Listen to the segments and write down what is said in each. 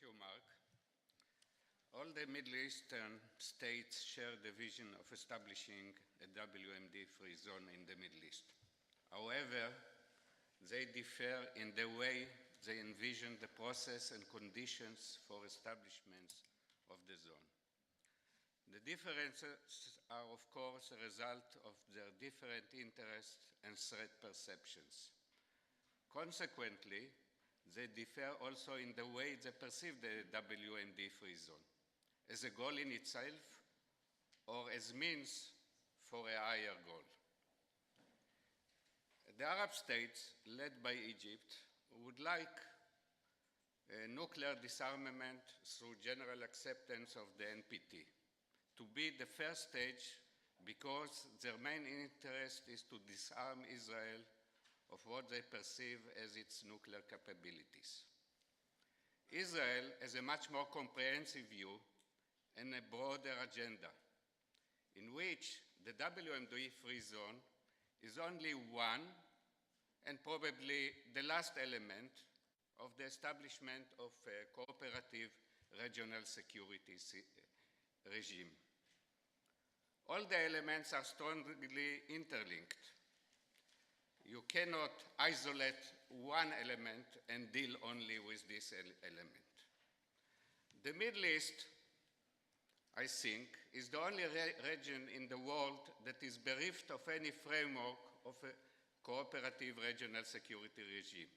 you, Mark. All the Middle Eastern states share the vision of establishing a WMD-free zone in the Middle East. However, they differ in the way they envision the process and conditions for establishment of the zone. The differences are, of course, a result of their different interests and threat perceptions. Consequently, they differ also in the way they perceive the WMD-free zone, as a goal in itself or as means for a higher goal. The Arab states, led by Egypt, would like nuclear disarmament through general acceptance of the NPT to be the first stage because their main interest is to disarm Israel of what they perceive as its nuclear capabilities. Israel has a much more comprehensive view and a broader agenda, in which the WMD-free zone is only one and probably the last element of the establishment of a cooperative regional security regime. All the elements are strongly interlinked. You cannot isolate one element and deal only with this element. The Middle East, I think, is the only region in the world that is bereft of any framework of a cooperative regional security regime.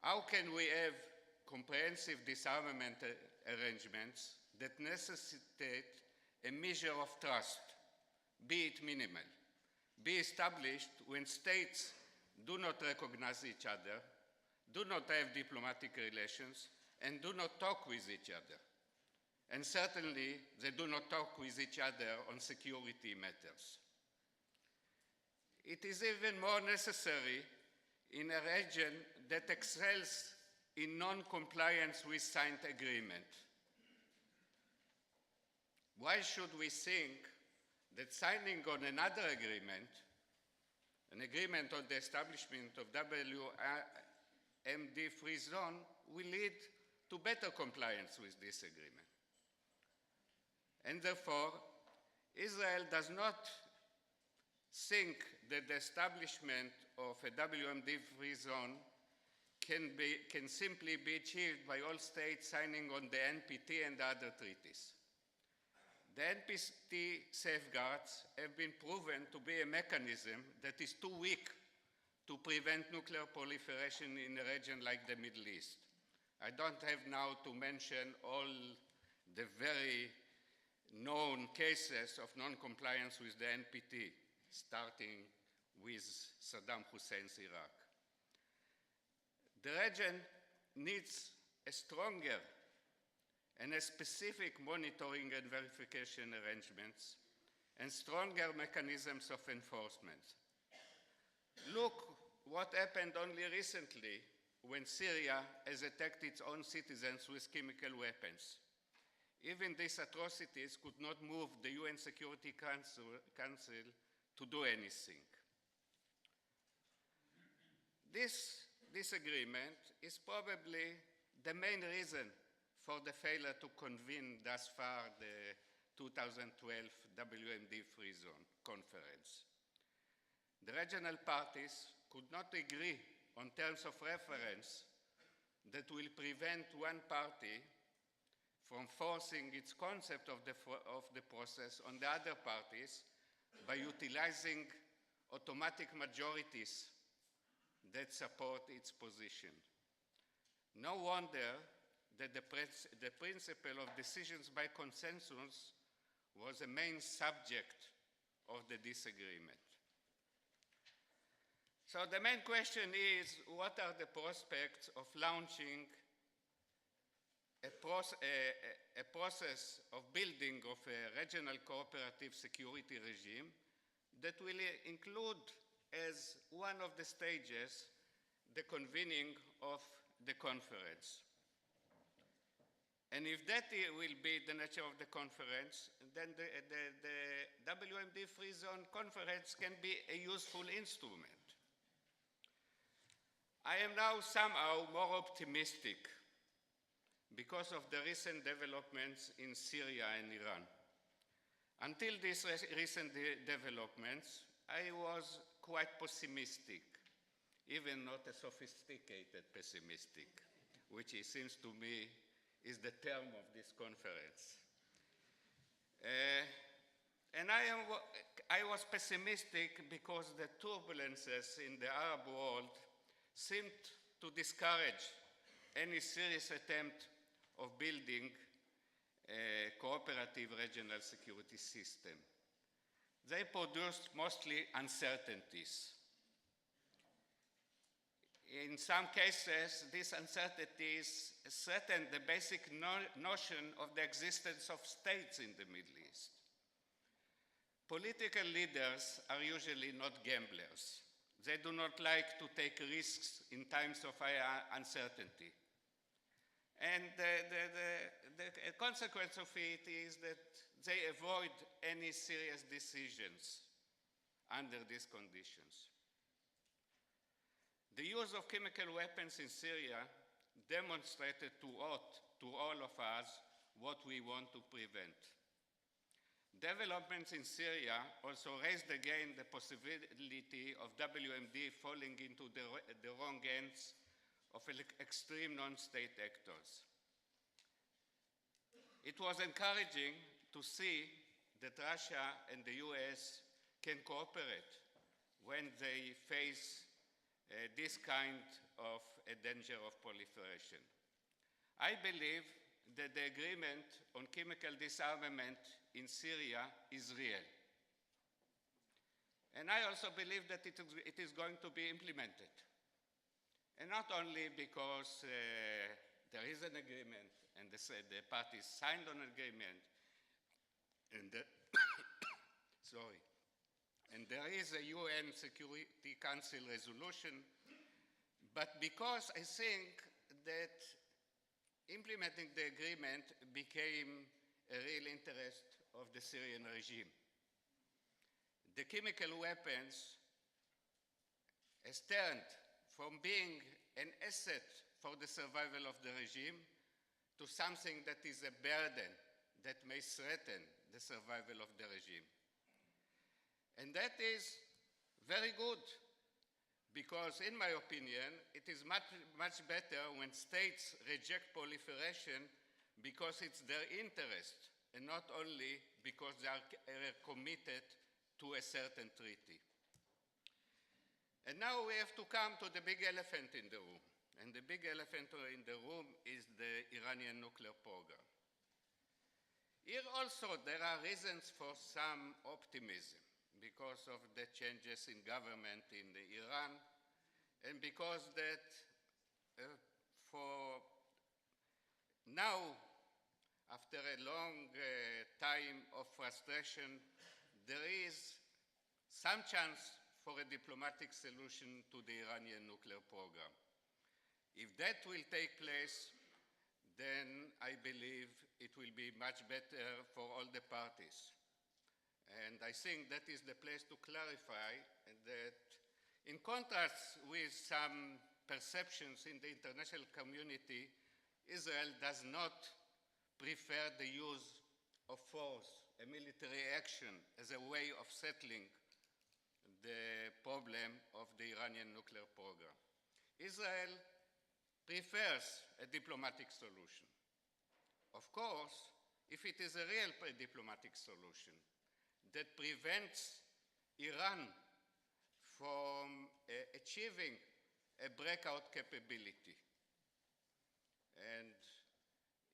How can we have comprehensive disarmament arrangements that necessitate a measure of trust, be it minimal, be established when states do not recognize each other, do not have diplomatic relations, and do not talk with each other? And certainly, they do not talk with each other on security matters. It is even more necessary in a region that excels in non-compliance with signed agreement. Why should we think that signing on another agreement, an agreement on the establishment of WMD-free zone, will lead to better compliance with this agreement? And therefore, Israel does not think that the establishment of a WMD-free zone can simply be achieved by all states signing on the NPT and other treaties. The NPT safeguards have been proven to be a mechanism that is too weak to prevent nuclear proliferation in a region like the Middle East. I don't have now to mention all the very known cases of non-compliance with the NPT, starting with Saddam Hussein's Iraq. The region needs a stronger and a specific monitoring and verification arrangements and stronger mechanisms of enforcement. Look what happened only recently when Syria has attacked its own citizens with chemical weapons. Even these atrocities could not move the UN Security Council to do anything. This disagreement is probably the main reason for the failure to convene thus far the 2012 WMD-free zone conference. The regional parties could not agree on terms of reference that will prevent one party from forcing its concept of the process on the other parties by utilizing automatic majorities that support its position. No wonder that the principle of decisions by consensus was a main subject of the disagreement. So the main question is, what are the prospects of launching a process of building of a regional cooperative security regime that will include as one of the stages the convening of the conference? And if that will be the nature of the conference, then the WMD-free zone conference can be a useful instrument. I am now somehow more optimistic because of the recent developments in Syria and Iran. Until these recent developments, I was quite pessimistic, even not a sophisticated pessimistic, which it seems to me is the term of this conference. And I was pessimistic because the turbulences in the Arab world seemed to discourage any serious attempt of building a cooperative regional security system. They produced mostly uncertainties. In some cases, these uncertainties threatened the basic notion of the existence of states in the Middle East. Political leaders are usually not gamblers. They do not like to take risks in times of high uncertainty. And the consequence of it is that they avoid any serious decisions under these conditions. The use of chemical weapons in Syria demonstrated to all of us what we want to prevent. Developments in Syria also raised again the possibility of WMD falling into the wrong hands of extreme non-state actors. It was encouraging to see that Russia and the US can cooperate when they face this kind of a danger of proliferation. I believe that the agreement on chemical disarmament in Syria is real. And I also believe that it is going to be implemented. And not only because there is an agreement and the parties signed an agreement and and there is a UN Security Council resolution, but because I think that implementing the agreement became a real interest of the Syrian regime. The chemical weapons has turned from being an asset for the survival of the regime to something that is a burden that may threaten the survival of the regime. And that is very good, because in my opinion, it is much better when states reject proliferation because it's their interest, and not only because they are committed to a certain treaty. And now we have to come to the big elephant in the room. And the big elephant in the room is the Iranian nuclear program. Here also there are reasons for some optimism because of the changes in government in Iran, and because that for now, after a long time of frustration, there is some chance for a diplomatic solution to the Iranian nuclear program. If that will take place, then I believe it will be much better for all the parties. And I think that is the place to clarify that, in contrast with some perceptions in the international community, Israel does not prefer the use of force, a military action, as a way of settling the problem of the Iranian nuclear program. Israel prefers a diplomatic solution. Of course, if it is a real diplomatic solution that prevents Iran from achieving a breakout capability. And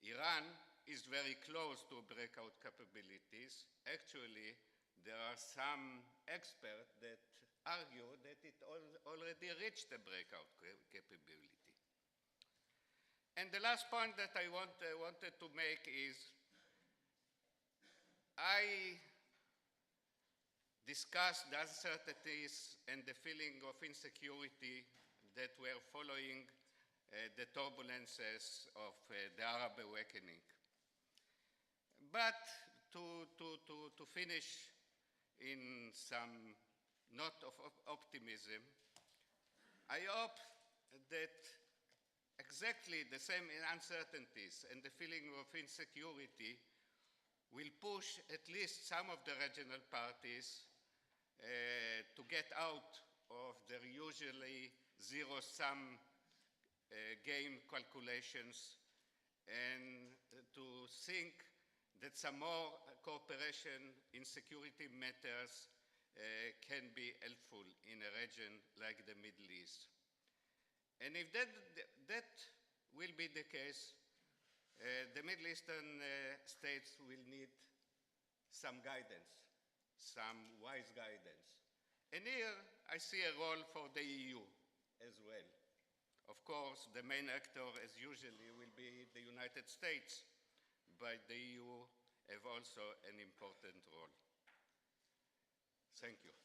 Iran is very close to breakout capabilities. Actually, there are some experts that argue that it already reached the breakout capability. And the last point that I wanted to make is, I discussed the uncertainties and the feeling of insecurity that were following the turbulences of the Arab awakening. But to finish in some note of optimism, I hope that exactly the same uncertainties and the feeling of insecurity will push at least some of the regional parties to get out of their usually zero-sum game calculations and to think that some more cooperation in security matters can be helpful in a region like the Middle East. And if that will be the case, the Middle Eastern states will need some guidance, some wise guidance. And here I see a role for the EU as well. Of course, the main actor, as usually, will be the United States, but the EU have also an important role. Thank you.